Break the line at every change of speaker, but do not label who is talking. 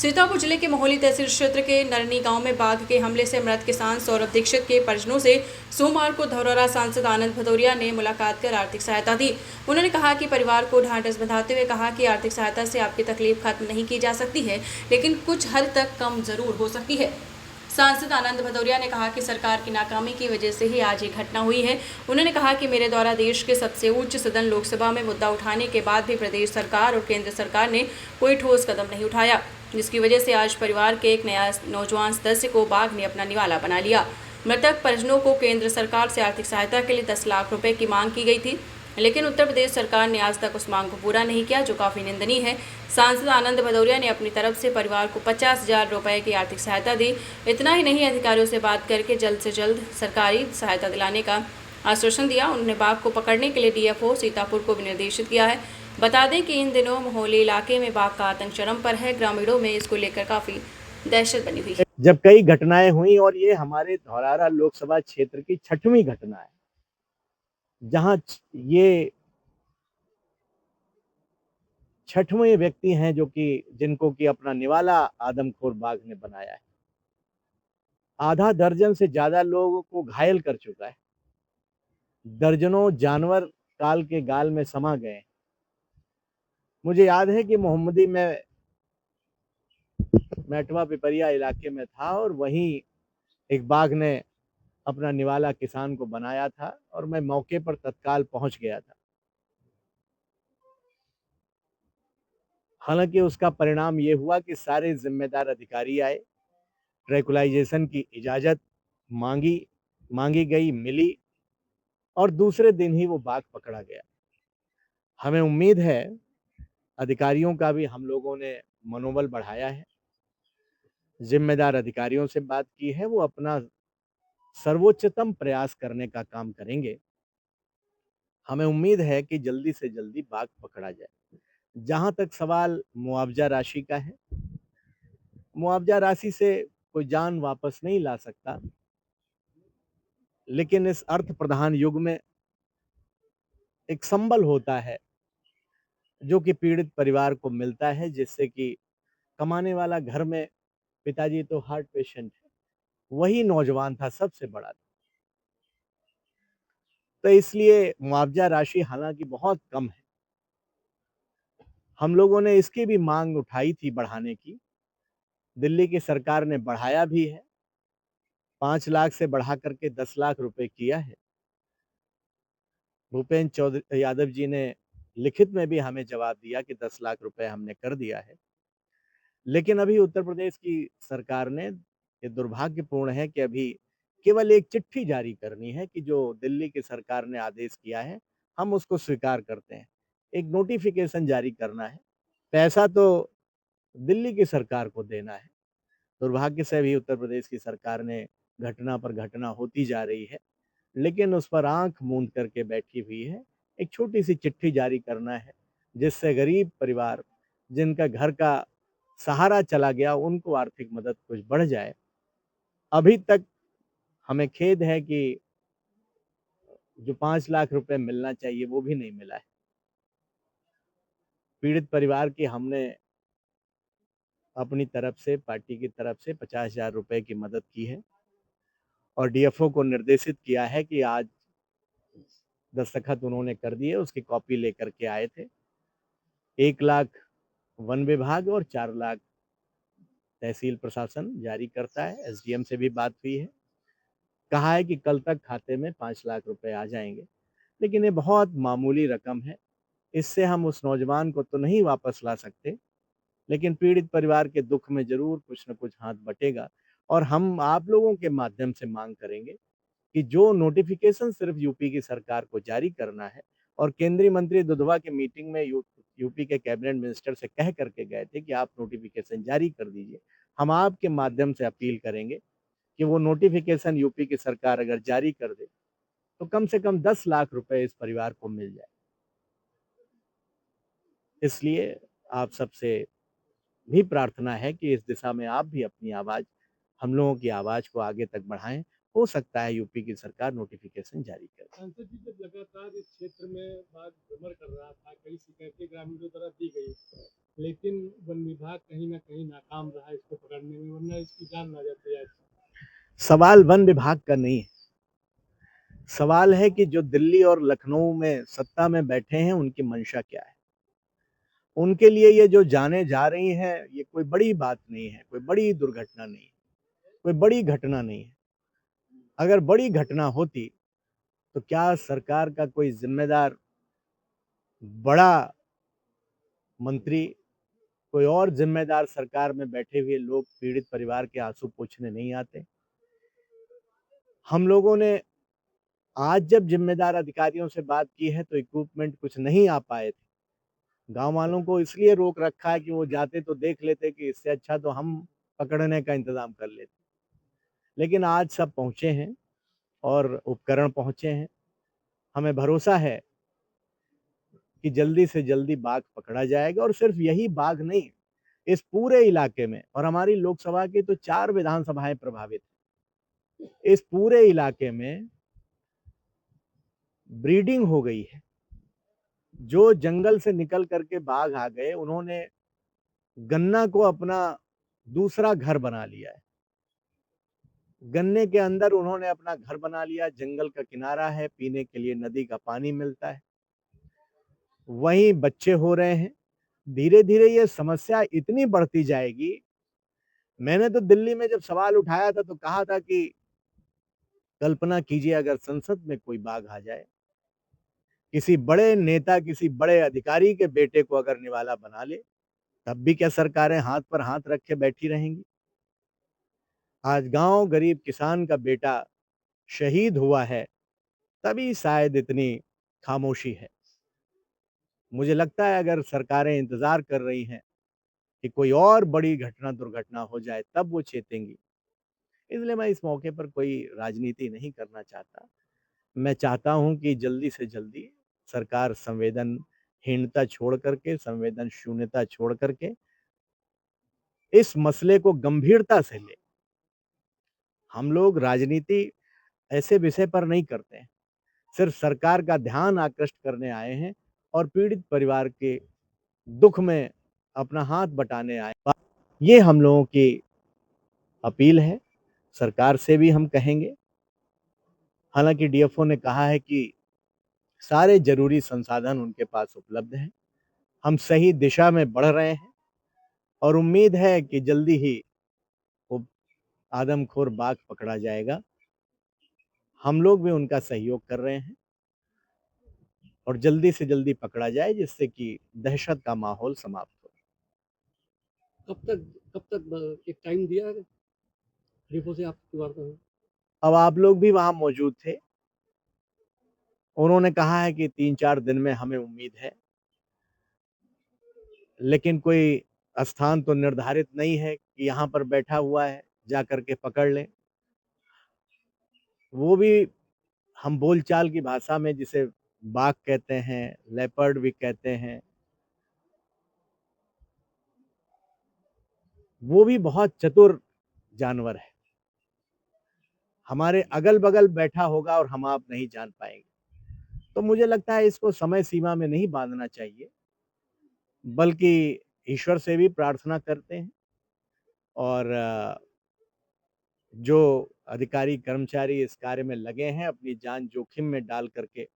सीतापुर जिले के मोहली तहसील क्षेत्र के नरनी गांव में बाघ के हमले से मृत किसान सौरभ दीक्षित के परिजनों से सोमवार को धौरहरा सांसद आनंद भदौरिया ने मुलाकात कर आर्थिक सहायता दी। उन्होंने कहा कि परिवार को ढांढस बंधाते हुए कहा कि आर्थिक सहायता से आपकी तकलीफ खत्म नहीं की जा सकती है, लेकिन कुछ हद तक कम जरूर हो सकती है। सांसद आनंद भदौरिया ने कहा कि सरकार की नाकामी की वजह से ही आज ये घटना हुई है। उन्होंने कहा कि मेरे द्वारा देश के सबसे उच्च सदन लोकसभा में मुद्दा उठाने के बाद भी प्रदेश सरकार और केंद्र सरकार ने कोई ठोस कदम नहीं उठाया, जिसकी वजह से आज परिवार के एक नया नौजवान सदस्य को बाघ ने अपना निवाला बना लिया। मृतक परिजनों को केंद्र सरकार से आर्थिक सहायता के लिए 10 लाख रुपए की मांग की गई थी, लेकिन उत्तर प्रदेश सरकार ने आज तक उस मांग को पूरा नहीं किया, जो काफ़ी निंदनीय है। सांसद आनंद भदौरिया ने अपनी तरफ से परिवार को 50,000 रुपए की आर्थिक सहायता दी। इतना ही नहीं, अधिकारियों से बात करके जल्द से जल्द सरकारी सहायता दिलाने का आश्वासन दिया। उन्होंने बाघ को पकड़ने के लिए डीएफओ सीतापुर को भी निर्देशित किया है। बता दें कि इन दिनों मोहली इलाके में बाघ का आतंक चरम पर है। ग्रामीणों में इसको लेकर काफ़ी दहशत बनी हुई है।
जब कई घटनाएं हुई और ये हमारे धौरहरा लोकसभा क्षेत्र की 6वीं घटना है जहां ये 6वें व्यक्ति हैं जो कि जिनको कि अपना निवाला आदमखोर बाघ ने बनाया है। आधा दर्जन से ज्यादा लोगों को घायल कर चुका है। दर्जनों जानवर काल के गाल में समा गए। मुझे याद है कि मोहम्मदी में मैटवा पिपरिया इलाके में था और वहीं एक बाघ ने अपना निवाला किसान को बनाया था और मैं मौके पर तत्काल पहुंच गया था। हालांकि उसका परिणाम ये हुआ कि सारे जिम्मेदार अधिकारी आए, ट्रैकुलाइजेशन की इजाजत मांगी गई, मिली और दूसरे दिन ही वो बाघ पकड़ा गया। हमें उम्मीद है, अधिकारियों का भी हम लोगों ने मनोबल बढ़ाया है, जिम्मेदार अधिकारियों से बात की है, वो अपना सर्वोच्चतम प्रयास करने का काम करेंगे। हमें उम्मीद है कि जल्दी से जल्दी बाघ पकड़ा जाए। जहां तक सवाल मुआवजा राशि का है, मुआवजा राशि से कोई जान वापस नहीं ला सकता, लेकिन इस अर्थ प्रधान युग में एक संबल होता है जो कि पीड़ित परिवार को मिलता है, जिससे कि कमाने वाला घर में, पिताजी तो हार्ट पेशेंट है, वही नौजवान था, सबसे बड़ा था। तो इसलिए मुआवजा राशि हालांकि बहुत कम है। हम लोगों ने इसकी भी मांग उठाई थी बढ़ाने की। दिल्ली की सरकार ने बढ़ाया भी है, 5 लाख से बढ़ा करके 10 लाख रुपए किया है। भूपेंद्र चौधरी यादव जी ने लिखित में भी हमें जवाब दिया कि 10 लाख रुपए हमने कर दिया है। लेकिन अभी उत्तर प्रदेश की सरकार ने, ये दुर्भाग्यपूर्ण है कि अभी केवल एक चिट्ठी जारी करनी है कि जो दिल्ली की सरकार ने आदेश किया है हम उसको स्वीकार करते हैं। एक नोटिफिकेशन जारी करना है। पैसा तो दिल्ली की सरकार को देना है। दुर्भाग्य से भी उत्तर प्रदेश की सरकार ने घटना पर घटना होती जा रही है, लेकिन उस पर आंख मूंद करके बैठी हुई है। एक छोटी सी चिट्ठी जारी करना है, जिससे गरीब परिवार जिनका घर का सहारा चला गया, उनको आर्थिक मदद कुछ बढ़ जाए। अभी तक हमें खेद है कि जो 5 लाख रुपए मिलना चाहिए वो भी नहीं मिला है। पीड़ित परिवार की हमने अपनी तरफ से, पार्टी की तरफ से 50,000 रुपए की मदद की है और डीएफओ को निर्देशित किया है कि आज दस्तखत उन्होंने कर दिए, उसकी कॉपी लेकर के आए थे। 1 लाख वन विभाग और 4 लाख तहसील प्रशासन जारी करता है। एसडीएम से भी बात हुई है, कहा है कि कल तक खाते में 5 लाख रुपए आ जाएंगे, लेकिन ये बहुत मामूली रकम है। इससे हम उस नौजवान को तो नहीं वापस ला सकते, लेकिन पीड़ित परिवार के दुख में जरूर कुछ न कुछ हाथ बटेगा। और हम आप लोगों के माध्यम से मांग करेंगे कि जो नोटिफिकेशन सिर्फ यूपी की सरकार को जारी करना है, और केंद्रीय मंत्री दुधवा की मीटिंग में यूपी के कैबिनेट मिनिस्टर से कह करके गए थे कि आप नोटिफिकेशन जारी कर दीजिए। हम आपके माध्यम से अपील करेंगे कि वो नोटिफिकेशन यूपी की सरकार अगर जारी कर दे तो कम से कम 10 लाख रुपए इस परिवार को मिल जाए। इसलिए आप सबसे भी प्रार्थना है कि इस दिशा में आप भी अपनी आवाज, हम लोगों की आवाज को आगे तक बढ़ाएं हो सकता है यूपी की सरकार नोटिफिकेशन जारी करे।
सांसद जी, जब लगातार इस क्षेत्र में बाघ भ्रमण कर रहा था, कई शिकायतें ग्रामीणों द्वारा दी गई, लेकिन वन विभाग कहीं ना कहीं नाकाम रहा इसको पकड़ने में, वरना इसकी जान ना जाती है।
सवाल वन विभाग का नहीं है, सवाल है कि जो दिल्ली और लखनऊ में सत्ता में बैठे हैं उनकी मंशा क्या है। उनके लिए ये जो जाने जा रही हैं ये कोई बड़ी बात नहीं है, कोई बड़ी दुर्घटना नहीं है, कोई बड़ी घटना नहीं है। अगर बड़ी घटना होती तो क्या सरकार का कोई जिम्मेदार बड़ा मंत्री, कोई और जिम्मेदार सरकार में बैठे हुए लोग पीड़ित परिवार के आंसू पोंछने नहीं आते? हम लोगों ने आज जब जिम्मेदार अधिकारियों से बात की है तो इक्विपमेंट कुछ नहीं आ पाए थे। गांव वालों को इसलिए रोक रखा है कि वो जाते तो देख लेते कि इससे अच्छा तो हम पकड़ने का इंतजाम कर लेते। लेकिन आज सब पहुंचे हैं और उपकरण पहुंचे हैं। हमें भरोसा है कि जल्दी से जल्दी बाघ पकड़ा जाएगा, और सिर्फ यही बाघ नहीं, इस पूरे इलाके में, और हमारी लोकसभा की तो 4 विधानसभाएं प्रभावित हैं, इस पूरे इलाके में ब्रीडिंग हो गई है। जो जंगल से निकल करके बाघ आ गए उन्होंने गन्ना को अपना दूसरा घर बना लिया है। गन्ने के अंदर उन्होंने अपना घर बना लिया, जंगल का किनारा है, पीने के लिए नदी का पानी मिलता है, वहीं बच्चे हो रहे हैं। धीरे धीरे ये समस्या इतनी बढ़ती जाएगी। मैंने तो दिल्ली में जब सवाल उठाया था तो कहा था कि कल्पना कीजिए अगर संसद में कोई बाघ आ जाए, किसी बड़े नेता, किसी बड़े अधिकारी के बेटे को अगर निवाला बना ले, तब भी क्या सरकारें हाथ पर हाथ रखे बैठी रहेंगी? आज गांव गरीब किसान का बेटा शहीद हुआ है, तभी शायद इतनी खामोशी है। मुझे लगता है अगर सरकारें इंतजार कर रही हैं कि कोई और बड़ी घटना दुर्घटना हो जाए तब वो चेतेंगी। इसलिए मैं इस मौके पर कोई राजनीति नहीं करना चाहता। मैं चाहता हूं कि जल्दी से जल्दी सरकार संवेदनहीनता छोड़ करके, संवेदन शून्यता छोड़ करके इस मसले को गंभीरता से ले। हम लोग राजनीति ऐसे विषय पर नहीं करते हैं, सिर्फ सरकार का ध्यान आकृष्ट करने आए हैं और पीड़ित परिवार के दुख में अपना हाथ बटाने आए। ये हम लोगों की अपील है, सरकार से भी हम कहेंगे। हालांकि डीएफओ ने कहा है कि सारे जरूरी संसाधन उनके पास उपलब्ध हैं, हम सही दिशा में बढ़ रहे हैं और उम्मीद है कि जल्दी ही वो आदमखोर बाघ पकड़ा जाएगा। हम लोग भी उनका सहयोग कर रहे हैं और जल्दी से जल्दी पकड़ा जाए जिससे कि दहशत का माहौल समाप्त हो।
कब तक एक टाइम दिया है रिपो से आपकी वार्ता हुई?
अब आप लोग भी वहां मौजूद थे, उन्होंने कहा है कि 3-4 दिन में हमें उम्मीद है, लेकिन कोई स्थान तो निर्धारित नहीं है कि यहाँ पर बैठा हुआ है जा करके पकड़ लें। वो भी हम बोलचाल की भाषा में जिसे बाघ कहते हैं, लेपर्ड भी कहते हैं, वो भी बहुत चतुर जानवर है। हमारे अगल बगल बैठा होगा और हम आप नहीं जान पाएंगे। तो मुझे लगता है इसको समय सीमा में नहीं बांधना चाहिए, बल्कि ईश्वर से भी प्रार्थना करते हैं और जो अधिकारी कर्मचारी इस कार्य में लगे हैं अपनी जान जोखिम में डाल करके